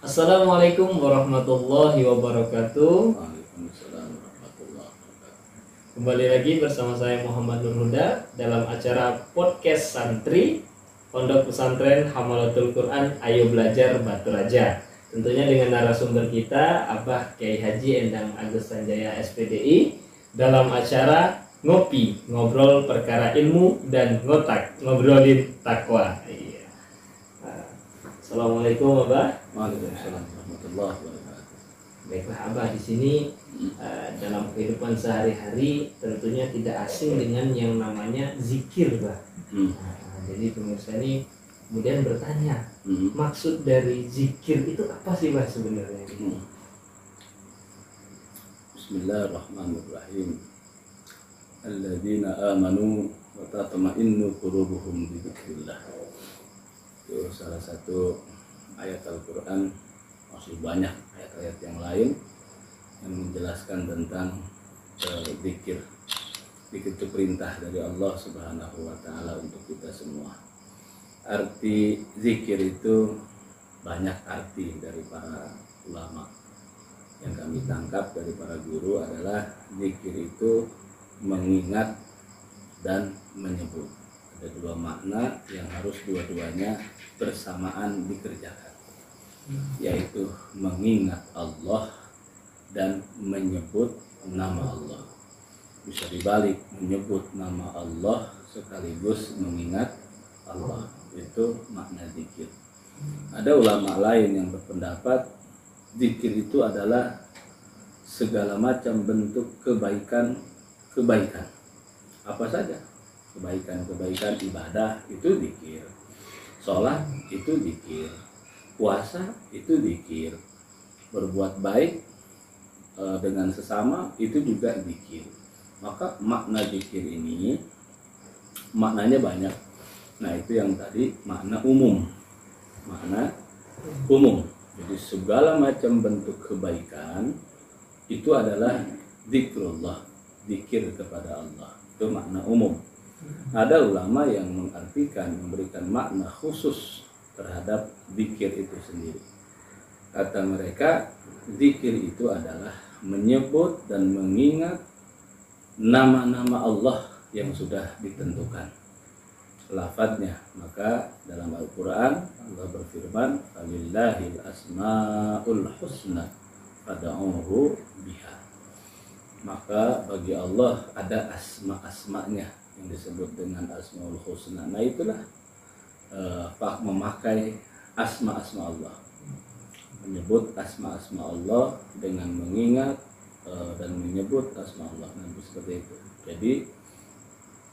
Assalamualaikum warahmatullahi wabarakatuh. Waalaikumsalam warahmatullahi wabarakatuh. Kembali lagi bersama saya Muhammad Nur Huda dalam acara podcast santri Pondok Pesantren Hamalatul Quran Ayo Belajar Batu Raja. Tentunya dengan narasumber kita Abah Kiai Haji Endang Agus Sanjaya SPDI dalam acara Ngopi, Ngobrol Perkara Ilmu dan Ngobrolin Takwa. Iya. Assalamualaikum Abah. Waalaikumsalam warahmatullahi wabarakatuh. Baiklah Abah, di sini dalam kehidupan sehari-hari tentunya tidak asing dengan yang namanya zikir, Bah. Jadi pemirsa ini kemudian bertanya, maksud dari zikir itu apa sih, Bah, sebenarnya? Bismillahirrahmanirrahim. Alladzina amanu wa tatma'innu qulubuhum bi dzikrillah. Itu salah satu ayat Al-Quran, masih banyak ayat-ayat yang lain yang menjelaskan tentang zikir. Zikir itu perintah dari Allah Subhanahu wa Ta'ala untuk kita semua. Arti zikir itu banyak arti dari para ulama. Yang kami tangkap dari para guru adalah zikir itu mengingat dan menyebut. Ada dua makna yang harus dua-duanya bersamaan dikerjakan, yaitu mengingat Allah dan menyebut nama Allah. Bisa dibalik, menyebut nama Allah sekaligus mengingat Allah. Itu makna zikir. Ada ulama lain yang berpendapat zikir itu adalah segala macam bentuk kebaikan. Apa saja kebaikan ibadah itu zikir, sholat itu zikir, puasa itu zikir, berbuat baik dengan sesama itu juga zikir. Maka makna zikir ini maknanya banyak. Nah, itu yang tadi makna umum. Jadi segala macam bentuk kebaikan itu adalah zikrullah, zikir kepada Allah. Itu makna umum. Ada ulama yang mengartikan, memberikan makna khusus terhadap zikir itu sendiri. Kata mereka, zikir itu adalah menyebut dan mengingat nama-nama Allah yang sudah ditentukan, lafadznya. Maka dalam Al-Quran Allah berfirman, "Walillahil asmaul husna fad'uhu biha." Maka bagi Allah ada asma-asmanya yang disebut dengan Asmaul Husna. Nah, itulah memakai asma-asma Allah, menyebut asma-asma Allah dengan mengingat dan menyebut asma Allah. Nah, seperti itu. Jadi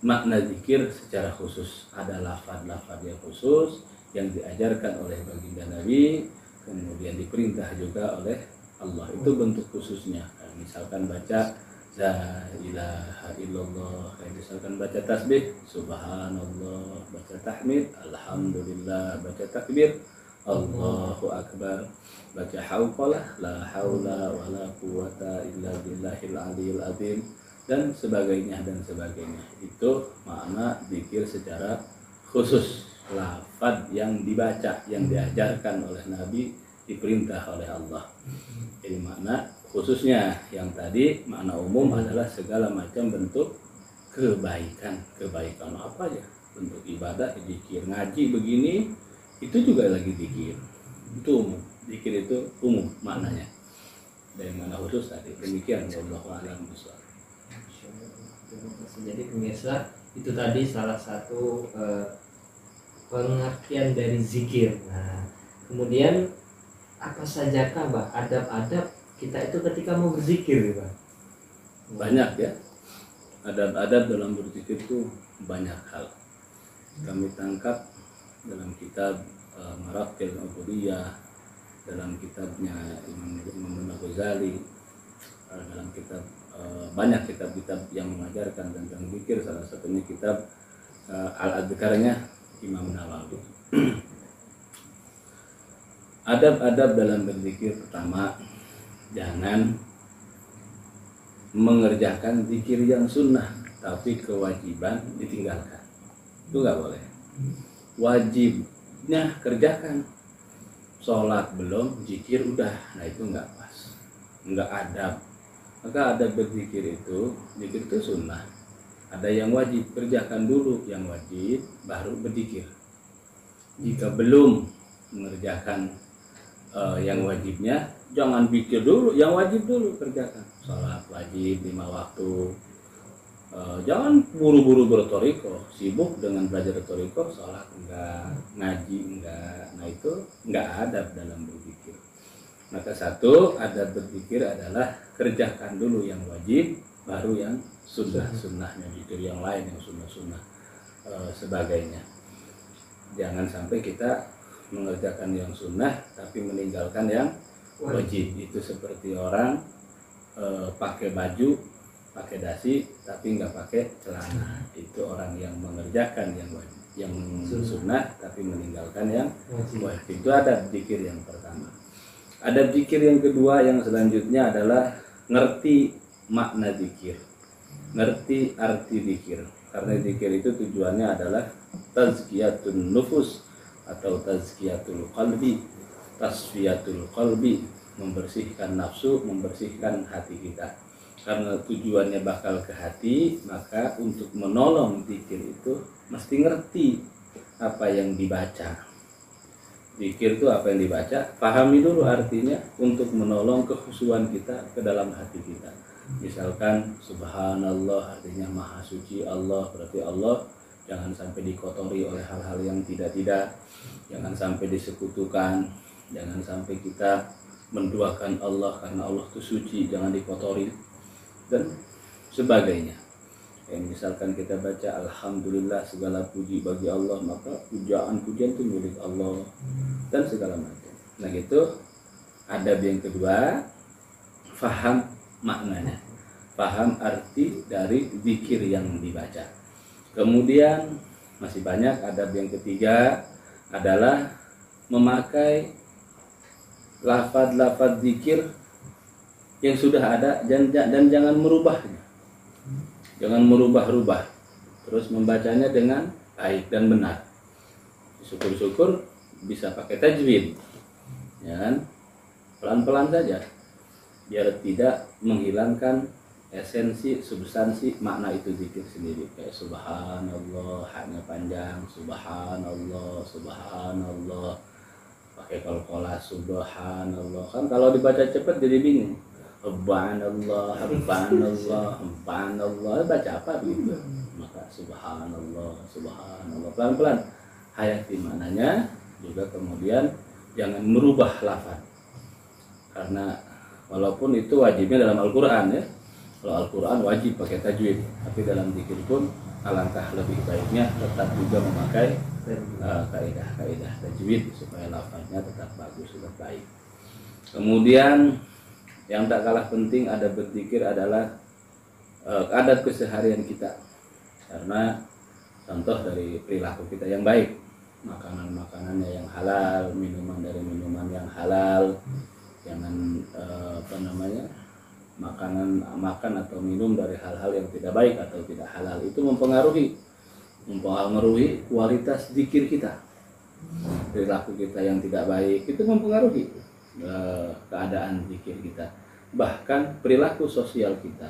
makna zikir secara khusus, ada lafaz-lafaz yang khusus yang diajarkan oleh baginda Nabi, kemudian diperintah juga oleh Allah. Itu bentuk khususnya. Misalkan baca la ilaha illallah, misalkan baca tasbih subhanallah, baca tahmid alhamdulillah, baca takbir Allahu akbar, baca hauqalah la haula wala quwata illa billahil aliyil azim, dan sebagainya. Itu makna zikir secara khusus, lafaz yang dibaca, yang diajarkan oleh Nabi, diperintah oleh Allah. Jadi makna khususnya yang tadi makna umum adalah segala macam bentuk kebaikan apa aja, bentuk ibadah, zikir, ngaji begini itu juga lagi zikir. Itu umum, zikir itu umum maknanya. Dan makna khusus tadi demikian. Wallahu a'lam bishawab. Jadi pemirsa, itu tadi salah satu pengertian dari zikir. Nah, kemudian apa sajakah, Bah, adab-adab kita itu ketika mau berzikir, Bah? Banyak ya, adab-adab dalam berzikir itu banyak hal. Kami tangkap dalam kitab Maraqil Ubudiyah, dalam kitabnya Imam Ghazali, dalam kitab banyak kitab-kitab yang mengajarkan tentang zikir. Salah satunya kitab Al-Adhkarnya Imam Nawawi. Adab-adab dalam berzikir, pertama, jangan mengerjakan zikir yang sunnah tapi kewajiban ditinggalkan. Itu nggak boleh. Wajibnya kerjakan. sholat belum, zikir udah, nah itu nggak pas, nggak adab. Maka adab berzikir itu, zikir itu sunnah. Ada yang wajib, kerjakan dulu yang wajib, baru berzikir. Jika belum mengerjakan yang wajibnya, jangan pikir dulu, yang wajib dulu kerjakan. Sholat wajib 5 waktu. Jangan buru-buru bertoriko, sibuk dengan belajar toriko, sholat enggak, ngaji enggak. Nah itu enggak adab dalam berzikir. Maka satu adab berzikir adalah kerjakan dulu yang wajib, baru yang sunnahnya, zikir yang lain yang sunnah sebagainya. Jangan sampai kita mengerjakan yang sunnah tapi meninggalkan yang wajib. Itu seperti orang pakai baju, pakai dasi tapi nggak pakai celana. Itu orang yang mengerjakan yang wajib, yang sunnah tapi meninggalkan yang wajib. Itu adab zikir yang pertama. Adab zikir yang kedua yang selanjutnya adalah ngerti makna zikir, ngerti arti zikir. Karena zikir itu tujuannya adalah tazkiyatun nufus atau tazkiyatul qalbi, tasfiyatul qalbi, membersihkan nafsu, membersihkan hati kita. Karena tujuannya bakal ke hati, maka untuk menolong zikir itu mesti ngerti apa yang dibaca. Zikir itu apa yang dibaca, pahami dulu artinya untuk menolong kekhusyuan kita ke dalam hati kita. Misalkan subhanallah artinya maha suci Allah, berarti Allah jangan sampai dikotori oleh hal-hal yang tidak-tidak, jangan sampai disekutukan, jangan sampai kita menduakan Allah karena Allah itu suci, jangan dikotori dan sebagainya. Misalkan kita baca alhamdulillah segala puji bagi Allah, maka pujian itu milik Allah dan segala macam. Nah gitu adab yang kedua, faham maknanya, paham arti dari zikir yang dibaca. Kemudian masih banyak. Adab yang ketiga adalah memakai lafaz-lafaz zikir yang sudah ada dan jangan merubahnya, jangan merubah-rubah, terus membacanya dengan baik dan benar. Syukur-syukur bisa pakai tajwid, ya kan? Pelan-pelan saja, biar tidak menghilangkan esensi, substansi makna itu zikir sendiri. Kayak subhanallah, haknya panjang, subhanallah, subhanallah, pakai kalkula subhanallah. Kan kalau dibaca cepat jadi bingung. Subhanallah, subhanallah, subhanallah, baca apa begitu? Maka subhanallah, subhanallah, pelan-pelan hayati maknanya. Juga kemudian jangan merubah lafaz, karena walaupun itu wajibnya dalam Al-Quran ya. Kalau Al-Quran wajib pakai tajwid, tapi dalam zikir pun alangkah lebih baiknya tetap juga memakai kaidah-kaidah tajwid supaya lafaznya tetap bagus, tetap baik. Kemudian yang tak kalah penting adab berzikir adalah adab keseharian kita. Karena contoh dari perilaku kita yang baik, makanan-makanannya yang halal, minuman dari minuman yang halal, jangan makan atau minum dari hal-hal yang tidak baik atau tidak halal. Itu mempengaruhi kualitas zikir kita. Perilaku kita yang tidak baik itu mempengaruhi keadaan zikir kita. Bahkan perilaku sosial kita,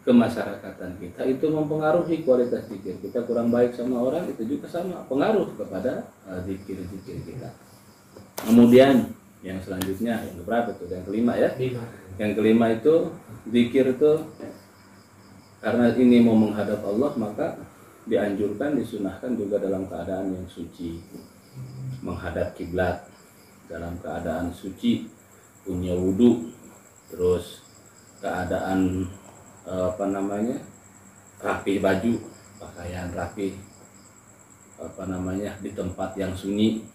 kemasyarakatan kita itu mempengaruhi kualitas zikir. Kita kurang baik sama orang, itu juga sama pengaruh kepada zikir-zikir kita. Kemudian yang selanjutnya, yang keberapa tuh? Yang kelima ya. Yang kelima itu zikir itu karena ini mau menghadap Allah, maka dianjurkan, disunahkan juga dalam keadaan yang suci, menghadap kiblat dalam keadaan suci, punya wudhu, terus keadaan rapi baju, pakaian rapi, di tempat yang sunyi,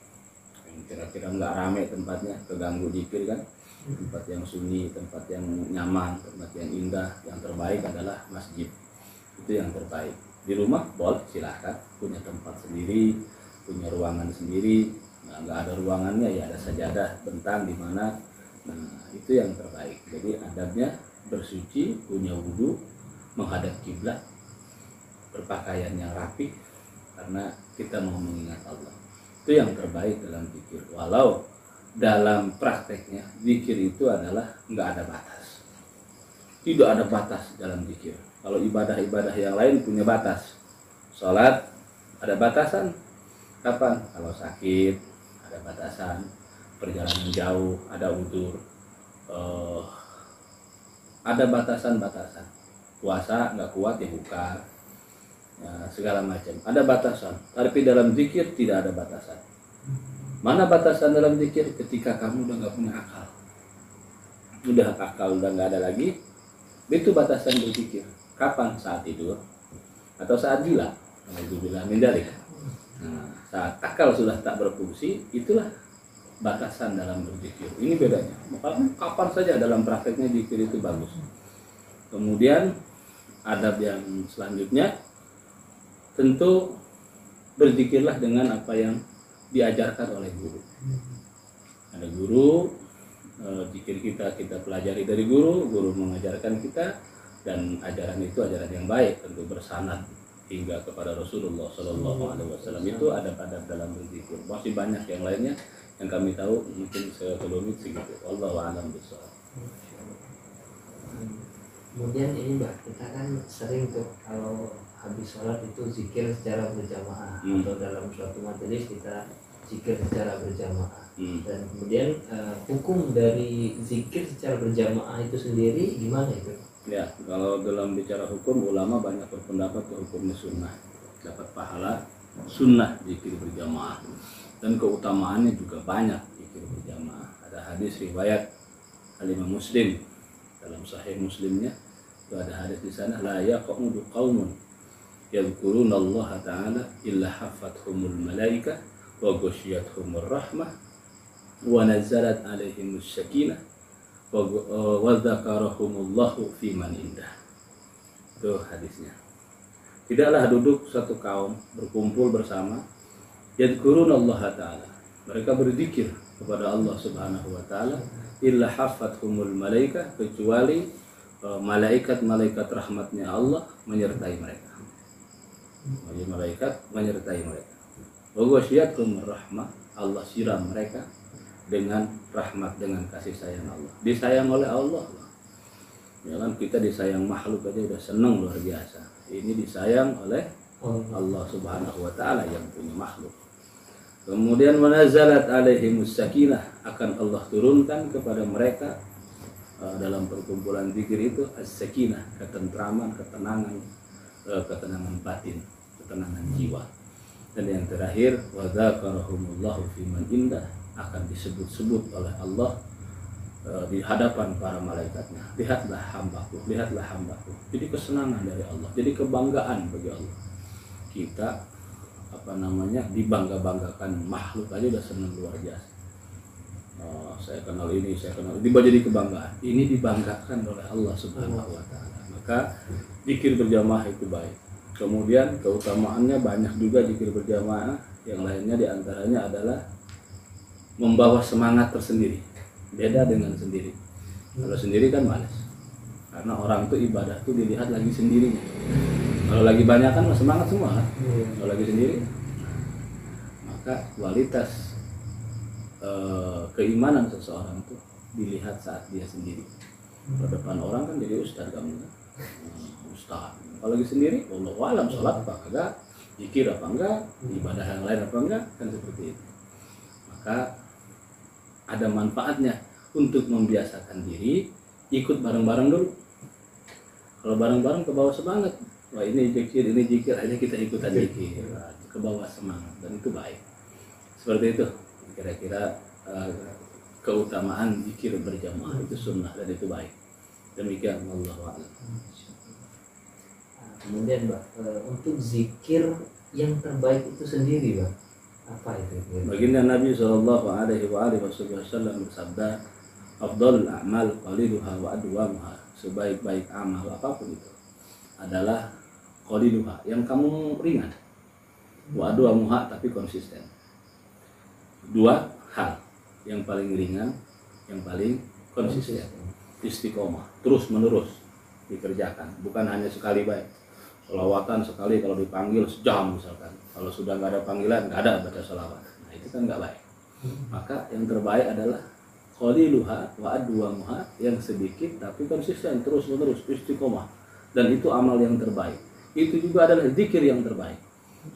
yang kira-kira nggak rame tempatnya, keganggu zikir kan. Tempat yang sunyi, tempat yang nyaman, tempat yang indah. Yang terbaik adalah masjid, itu yang terbaik. Di rumah boleh, silahkan, punya tempat sendiri, punya ruangan sendiri. Nggak ada ruangannya ya ada sajadah bentang di mana. Nah itu yang terbaik. Jadi adabnya bersuci, punya wudhu, menghadap kiblat, berpakaian yang rapi, karena kita mau mengingat Allah. Itu yang terbaik dalam zikir. Walau dalam prakteknya zikir itu adalah nggak ada batas. Tidak ada batas dalam zikir. Kalau ibadah-ibadah yang lain punya batas. Sholat ada batasan. Kapan? Kalau sakit ada batasan. Perjalanan jauh ada udzur. Ada batasan-batasan. Puasa nggak kuat ya buka. Ya, segala macam. Ada batasan. Tapi dalam zikir tidak ada batasan. Mana batasan dalam zikir? Ketika kamu udah nggak punya akal. Udah akal udah nggak ada lagi. Itu batasan berzikir. Kapan? Saat tidur atau saat gila. Alhamdulillah mendalik. Nah, saat akal sudah tak berfungsi, itulah batasan dalam berzikir. Ini bedanya. Makanya kapan saja dalam prakteknya zikir itu bagus. Kemudian adab yang selanjutnya, tentu berzikirlah dengan apa yang diajarkan oleh guru. Ada guru, zikir kita pelajari dari guru mengajarkan kita, dan ajaran itu ajaran yang baik, tentu bersanad hingga kepada Rasulullah Shallallahu Alaihi Wasallam. Itu adab-adab dalam berzikir. Masih banyak yang lainnya yang kami tahu, mungkin sekelumit segitu. Wallahu a'lam bishawab. Kemudian ini Mbak, kita kan sering tuh kalau habis sholat itu zikir secara berjamaah, atau dalam suatu majelis kita zikir secara berjamaah. Dan kemudian hukum dari zikir secara berjamaah itu sendiri gimana itu? Ya, kalau dalam bicara hukum, ulama banyak berpendapat ke hukumnya sunnah, dapat pahala sunnah zikir berjamaah, dan keutamaannya juga banyak zikir berjamaah. Ada hadis riwayat Imam Muslim, dalam Sahih Muslimnya itu ada hadis di sana, la yaqudu qaumun yadhkuruna Allah Ta'ala illa haffathumul malaikah wa ghasyiyatuhumur rahmah wa nazalat alaihimus sakinah wa dzakarahumullahu fi man indah. Itu hadisnya. Tidaklah duduk satu kaum berkumpul bersama yadhkuruna Allah Ta'ala, mereka berzikir kepada Allah Subhanahu wa taala, illa haffathumul malaikah, kecuali malaikat-malaikat rahmatnya Allah menyertai mereka. Malaikat menyertai mereka. Wa ghasyiyatuhumur rahmah, Allah siram mereka dengan rahmat, dengan kasih sayang Allah. Disayang oleh Allah. Ya kan, kita disayang makhluk aja udah seneng luar biasa. Ini disayang oleh Allah Subhanahu wa taala yang punya makhluk. Kemudian wanazalat alaihimus sakinah, akan Allah turunkan kepada mereka dalam perkumpulan zikir itu as-sakinah, ketentraman, ketenangan batin, ketenangan jiwa. Dan yang terakhir wa dzakarahumullahu fi man indah, akan disebut-sebut oleh Allah di hadapan para malaikatnya. Lihatlah hambaku, lihatlah hambaku. Jadi kesenangan dari Allah, jadi kebanggaan bagi Allah. Kita dibangga-banggakan, makhluk aja udah senang luar biasa. Saya kenal ini, saya kenal ini, jadi kebanggaan. Ini dibanggakan oleh Allah Subhanahu wa taala. Maka zikir berjamaah itu baik. Kemudian keutamaannya banyak juga zikir berjamaah. Yang lainnya diantaranya adalah membawa semangat tersendiri. Beda dengan sendiri. Kalau sendiri kan malas. Karena orang tuh ibadah tuh dilihat lagi sendirinya. Kalau lagi banyak kan semangat semua kan. Kalau lagi sendiri, maka kualitas keimanan seseorang tuh dilihat saat dia sendiri. Di depan orang kan jadi ustaz kamu kan. Ustaz. Kalau lagi sendiri, wallahu alam, sholat apa enggak, zikir apa enggak, ibadah yang lain apa enggak, kan seperti itu. Maka ada manfaatnya untuk membiasakan diri ikut bareng-bareng dulu. Kalau bareng-bareng ke bawah semangat, wah ini zikir, akhirnya kita ikutan zikir, ke bawah semangat, dan itu baik. Seperti itu kira-kira keutamaan zikir berjamaah, itu sunnah dan itu baik. Demikian, wallahu a'lam. Kemudian Mbak, untuk zikir yang terbaik itu sendiri Mbak, apa itu? Baginda Nabi Shallallahu Alaihi Wasallam bersabda, afdalul a'mal qaliluha wa adwamuha, sebaik-baik amal apapun itu adalah qaliluha, yang kamu ringan, wa adwamuha, tapi konsisten. Dua hal, yang paling ringan, yang paling konsisten, istiqomah, terus menerus dikerjakan, bukan hanya sekali baik. Sholawatan sekali kalau dipanggil sejam misalkan, kalau sudah nggak ada panggilan nggak ada baca sholawat, nah itu kan nggak baik. Maka yang terbaik adalah qaliluha wa adwamuha, yang sedikit tapi konsisten terus menerus istiqomah, dan itu amal yang terbaik. Itu juga adalah zikir yang terbaik.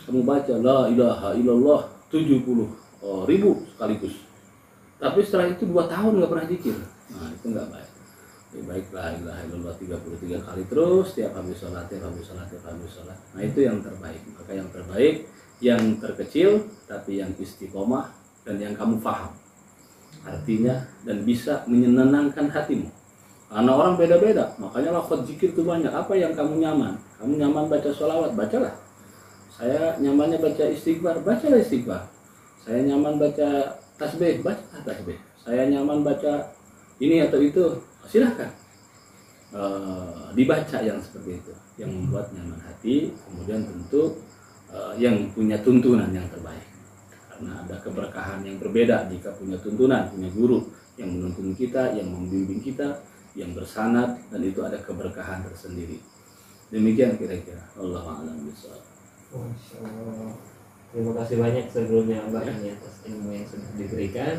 Kamu baca la ilaha illallah 70.000 sekaligus, tapi setelah itu 2 tahun nggak pernah zikir, nah itu nggak baik. Lebih baik la ilaha illallah 33 kali terus tiap habis sholat, tiap habis sholat, tiap habis sholat. Nah itu yang terbaik. Maka yang terbaik yang terkecil tapi yang istiqomah dan yang kamu paham artinya dan bisa menyenangkan hatimu. Karena orang beda-beda, makanya lafaz zikir itu banyak. Apa yang kamu nyaman? Kamu nyaman baca sholawat, bacalah. Saya nyamannya baca istighfar, bacalah istighfar. Saya nyaman baca tasbih, bacalah tasbih. Saya nyaman baca ini atau itu, silahkan dibaca yang seperti itu, yang membuat nyaman hati. Kemudian tentu yang punya tuntunan yang terbaik, karena ada keberkahan yang berbeda jika punya tuntunan, punya guru yang menuntun kita, yang membimbing kita, yang bersanad, dan itu ada keberkahan tersendiri. Demikian kira-kira. Allahu a'lam bishawab. Masya Allah. Terima kasih banyak sebelumnya Abah ini atas ilmu yang sudah diberikan.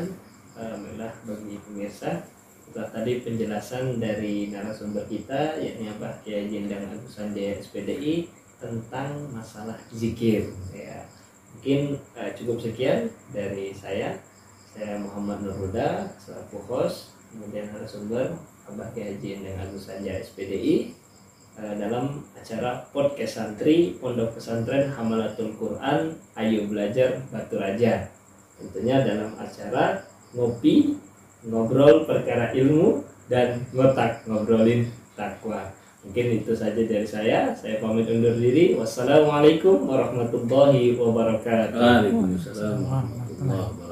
Alhamdulillah bagi pemirsa. Setelah tadi penjelasan dari narasumber kita, yakni Abah Kiai Jendang Agus Sanjaya SPDI, tentang masalah zikir. Ya, mungkin cukup sekian dari saya. Saya Muhammad Nur Huda selaku host, kemudian narasumber Abah Kiai Jendang Agus Sanjaya SPDI dalam acara podcast santri Pondok Pesantren Hamalatul Quran Ayo Belajar Batu Raja. Tentunya dalam acara ngopi, ngobrol perkara ilmu, dan ngotak ngobrolin takwa. Mungkin itu saja dari saya. Saya pamit undur diri. Wassalamualaikum warahmatullahi wabarakatuh. Waalaikumsalam warahmatullahi wabarakatuh.